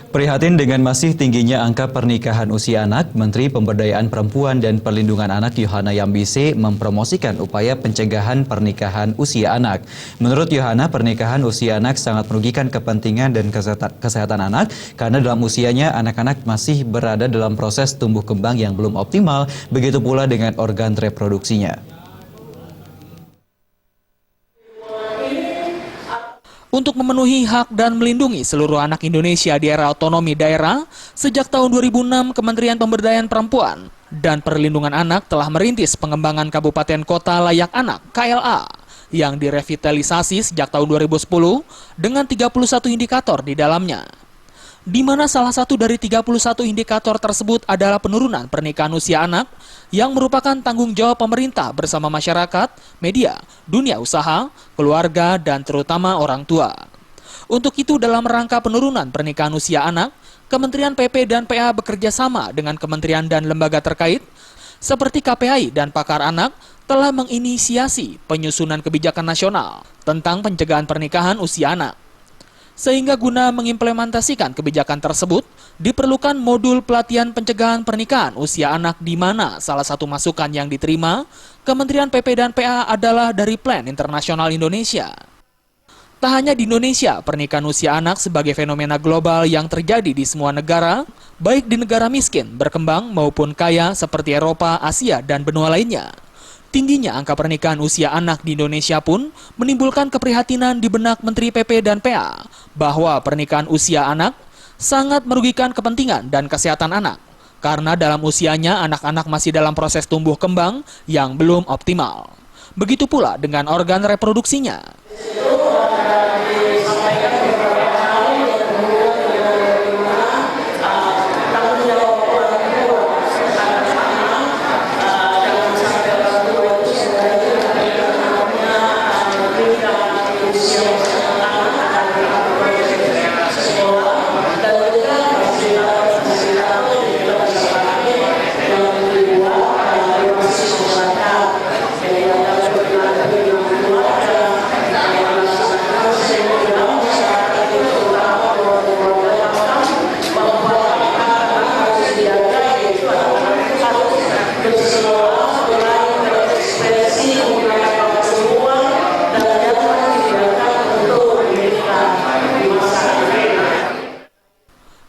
Prihatin dengan masih tingginya angka pernikahan usia anak, Menteri Pemberdayaan Perempuan dan Perlindungan Anak Yohana Yambise mempromosikan upaya pencegahan pernikahan usia anak. Menurut Yohana, pernikahan usia anak sangat merugikan kepentingan dan kesehatan anak karena dalam usianya anak-anak masih berada dalam proses tumbuh kembang yang belum optimal, begitu pula dengan organ reproduksinya. Untuk memenuhi hak dan melindungi seluruh anak Indonesia di era otonomi daerah, sejak tahun 2006 Kementerian Pemberdayaan Perempuan dan Perlindungan Anak telah merintis pengembangan Kabupaten Kota Layak Anak (KLA) yang direvitalisasi sejak tahun 2010 dengan 31 indikator di dalamnya. Di mana salah satu dari 31 indikator tersebut adalah penurunan pernikahan usia anak yang merupakan tanggung jawab pemerintah bersama masyarakat, media, dunia usaha, keluarga, dan terutama orang tua. Untuk itu dalam rangka penurunan pernikahan usia anak, Kementerian PP dan PA bekerja sama dengan kementerian dan lembaga terkait seperti KPAI dan Pakar Anak telah menginisiasi penyusunan kebijakan nasional tentang pencegahan pernikahan usia anak. Sehingga guna mengimplementasikan kebijakan tersebut, diperlukan modul pelatihan pencegahan pernikahan usia anak di mana salah satu masukan yang diterima Kementerian PP dan PA adalah dari Plan Internasional Indonesia. Tak hanya di Indonesia, pernikahan usia anak sebagai fenomena global yang terjadi di semua negara, baik di negara miskin, berkembang maupun kaya seperti Eropa, Asia, dan benua lainnya. Tingginya angka pernikahan usia anak di Indonesia pun menimbulkan keprihatinan di benak Menteri PP dan PA bahwa pernikahan usia anak sangat merugikan kepentingan dan kesehatan anak karena dalam usianya anak-anak masih dalam proses tumbuh kembang yang belum optimal. Begitu pula dengan organ reproduksinya.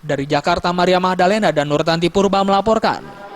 Dari Jakarta, Maria Magdalena dan Nurtanti Purba melaporkan.